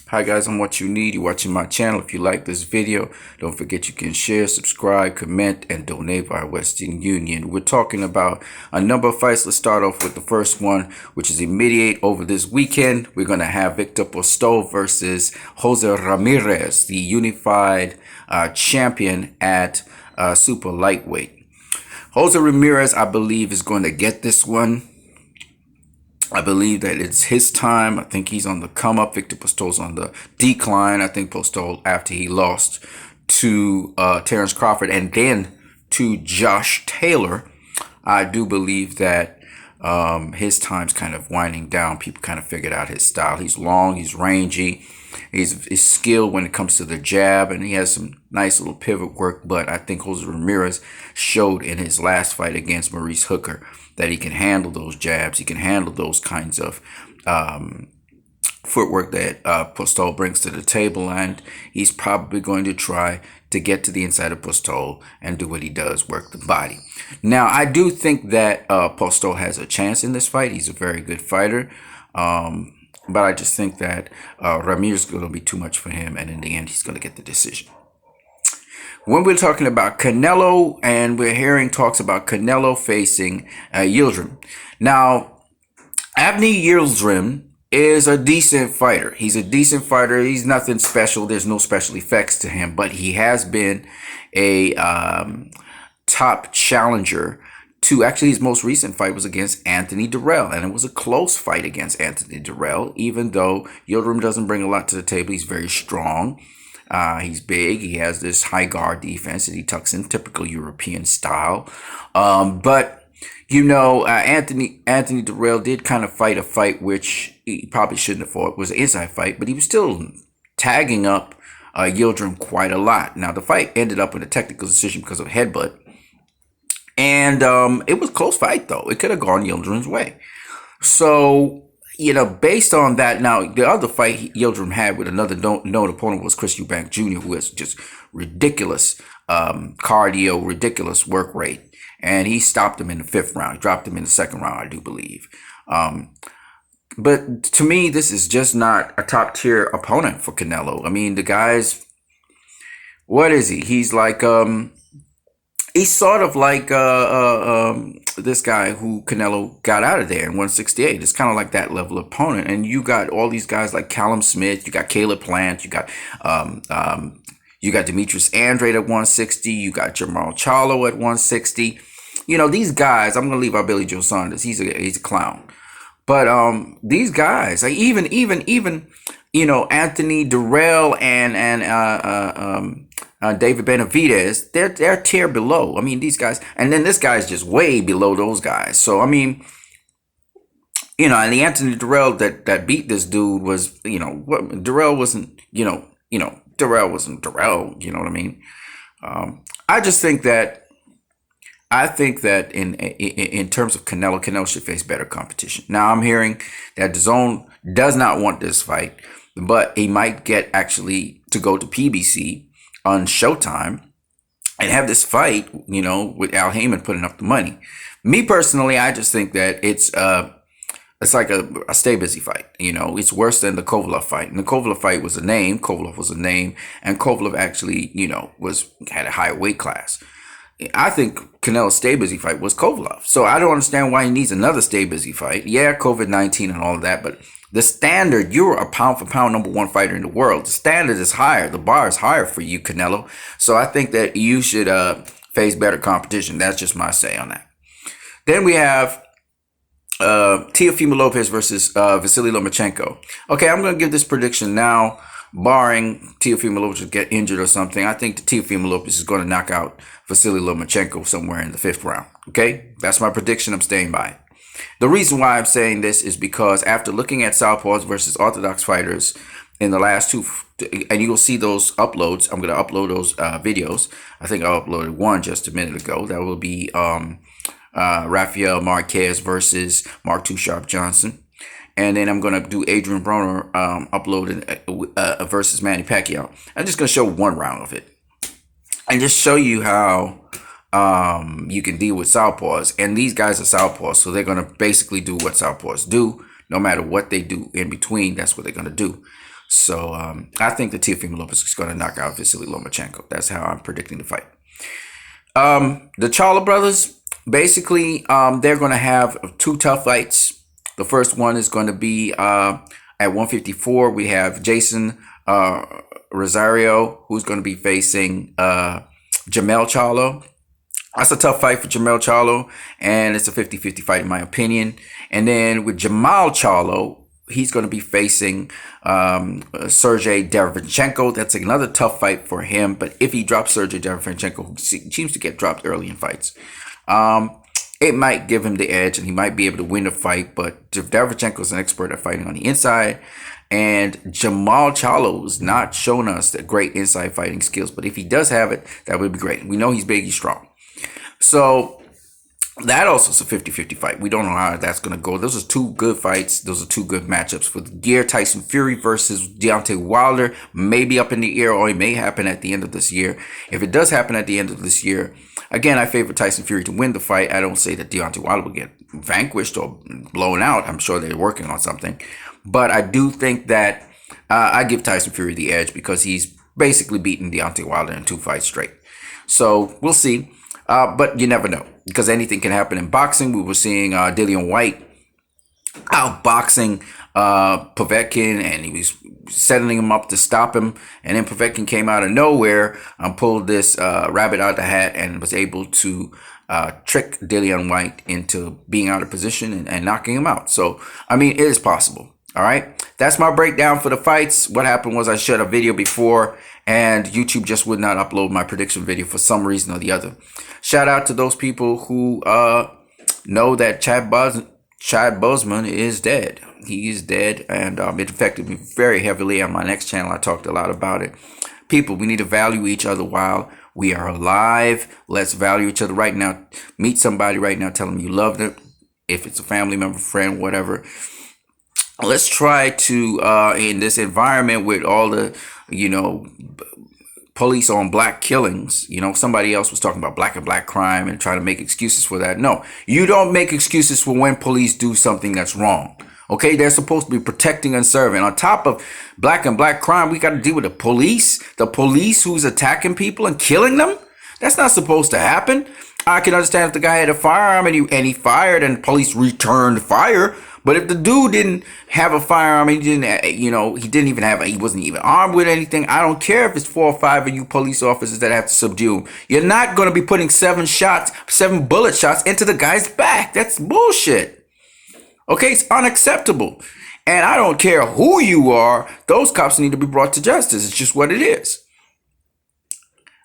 Hi guys, I'm What You Need. You're watching my channel. If you like this video, don't forget you can share, subscribe, comment, and donate via Western Union. We're talking about a number of fights. Let's start off with the first one, which is immediate over this weekend. We're going to have Victor Postol versus Jose Ramirez, the unified champion at super lightweight. Jose Ramirez, I believe, is going to get this one. I believe that it's his time. I think he's on the come up. Victor Postol's on the decline. I think Postol, after he lost to Terrence Crawford and then to Josh Taylor, I do believe that his time's kind of winding down. People kind of figured out his style. He's long, he's rangy, he's skilled when it comes to the jab, and he has some nice little pivot work. But I think Jose Ramirez showed in his last fight against Maurice Hooker that he can handle those jabs. He can handle those kinds of footwork that Postol brings to the table, and he's probably going to try to get to the inside of Postol and do what he does, work the body. Now, I do think that Postol has a chance in this fight. He's a very good fighter, but I just think that Ramirez is going to be too much for him, and in the end, he's going to get the decision. When we're talking about Canelo, and we're hearing talks about Canelo facing Yildirim. Now, Avni Yildirim is a decent fighter. He's a decent fighter. He's nothing special. There's no special effects to him, but he has been a top challenger to, actually, his most recent fight was against Anthony Dirrell, and it was a close fight against Anthony Dirrell, even though Yildirim doesn't bring a lot to the table. He's very strong. He's big. He has this high guard defense that he tucks in, typical European style. But you know, Anthony Dirrell did kind of fight a fight which he probably shouldn't have fought. It was an inside fight, but he was still tagging up Yildirim quite a lot. Now, the fight ended up in a technical decision because of a headbutt, and it was a close fight though. It could have gone Yildirim's way. So, you know, based on that, now the other fight Yildirim had with another known opponent was Chris Eubank Jr., who has just ridiculous cardio, ridiculous work rate, and he stopped him in the 5th round. He dropped him in the 2nd round, I do believe. But to me, this is just not a top tier opponent for Canelo. I mean, the guy's, what is he? He's like he's sort of like this guy who Canelo got out of there in 168. It's kind of like that level of opponent. And you got all these guys like Callum Smith, you got Caleb Plant, you got Demetrius Andrade at 160, you got Jamal Charlo at 160. You know, these guys, I'm gonna leave out Billy Joe Saunders. He's a clown. But these guys, like even you know, Anthony Dirrell and David Benavidez, they're a tier below. I mean, these guys, and then this guy's just way below those guys. So I mean, you know, and the Anthony Dirrell that beat this dude was, you know, Dirrell wasn't, Dirrell wasn't Dirrell. You know what I mean? I just think that in terms of Canelo should face better competition. Now, I'm hearing that DAZN does not want this fight, but he might get actually to go to PBC on Showtime and have this fight, you know, with Al Heyman putting up the money. Me personally, I just think that it's like a stay busy fight. You know, it's worse than the Kovalev fight. And the Kovalev fight was a name. Kovalev was a name, and Kovalev actually, you know, had a higher weight class. I think Canelo's stay busy fight was Kovalev. So I don't understand why he needs another stay busy fight. Yeah, COVID-19 and all of that, but the standard, you're a pound for pound #1 fighter in the world. The standard is higher. The bar is higher for you, Canelo. So I think that you should face better competition. That's just my say on that. Then we have Teofimo Lopez versus Vasily Lomachenko. Okay, I'm going to give this prediction now, barring Teofimo Lopez get injured or something. I think Teofimo Lopez is going to knock out Vasily Lomachenko somewhere in the 5th round. Okay, that's my prediction. I'm staying by it. The reason why I'm saying this is because after looking at Southpaws versus Orthodox fighters in the last 2, and you'll see those uploads. I'm going to upload those videos. I think I uploaded one just a minute ago. That will be Rafael Marquez versus Mark Too Sharp Johnson. And then I'm going to do Adrian Broner uploading versus Manny Pacquiao. I'm just going to show one round of it and just show you how you can deal with Southpaws. And these guys are Southpaws, so they're going to basically do what Southpaws do. No matter what they do in between, that's what they're going to do. So I think the Teofimo Lopez is going to knock out Vasily Lomachenko. That's how I'm predicting the fight. The Charlo brothers, basically, they're going to have two tough fights. The first one is going to be at 154. We have Jason Rosario, who's going to be facing Jamel Charlo. That's a tough fight for Jamel Charlo, and it's a 50-50 fight in my opinion. And then with Jamal Charlo, he's going to be facing Sergey Derevyanchenko. That's another tough fight for him. But if he drops Sergey Derevyanchenko, who seems to get dropped early in fights, it might give him the edge, and he might be able to win the fight. But Derevyanchenko is an expert at fighting on the inside, and Jamal Charlo has not shown us the great inside fighting skills. But if he does have it, that would be great. We know he's big, he's strong. So that also is a 50-50 fight. We don't know how that's going to go. Those are two good fights. Those are two good matchups for the year. Tyson Fury versus Deontay Wilder may be up in the air, or it may happen at the end of this year. If it does happen at the end of this year, again, I favor Tyson Fury to win the fight. I don't say that Deontay Wilder will get vanquished or blown out. I'm sure they're working on something. But I do think that I give Tyson Fury the edge because he's basically beaten Deontay Wilder in 2 fights straight. So we'll see. But you never know, because anything can happen in boxing. We were seeing Dillian White outboxing Povetkin, and he was setting him up to stop him. And then Povetkin came out of nowhere and pulled this rabbit out of the hat and was able to trick Dillian White into being out of position and knocking him out. So, I mean, it is possible. All right. That's my breakdown for the fights. What happened was I shot a video before, and YouTube just would not upload my prediction video for some reason or the other. Shout out to those people who know that Chad Boseman is dead. He is dead, and it affected me very heavily. On my next channel, I talked a lot about it. People, we need to value each other while we are alive. Let's value each other right now. Meet somebody right now. Tell them you love them. If it's a family member, friend, whatever. Let's try to, in this environment with all the, police on black killings, somebody else was talking about black and black crime and trying to make excuses for that. No, you don't make excuses for when police do something that's wrong. Okay, they're supposed to be protecting and serving. On top of black and black crime, we got to deal with the police who's attacking people and killing them. That's not supposed to happen. I can understand if the guy had a firearm and he fired and police returned fire. But if the dude didn't have a firearm, he wasn't even armed with anything. I don't care if it's 4 or 5 of you police officers that have to subdue him. You're not going to be putting 7 bullet shots into the guy's back. That's bullshit. Okay, it's unacceptable. And I don't care who you are. Those cops need to be brought to justice. It's just what it is.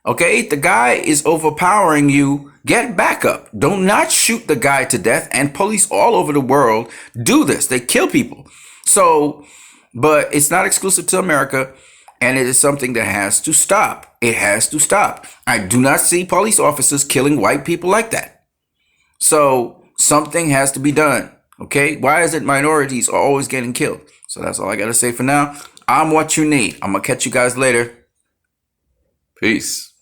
Okay, if the guy is overpowering you, get back up. Do not shoot the guy to death. And police all over the world do this. They kill people. So, but it's not exclusive to America, and it is something that has to stop. It has to stop. I do not see police officers killing white people like that. So something has to be done. Okay, why is it minorities are always getting killed? So that's all I got to say for now. I'm what you need. I'm going to catch you guys later. Peace.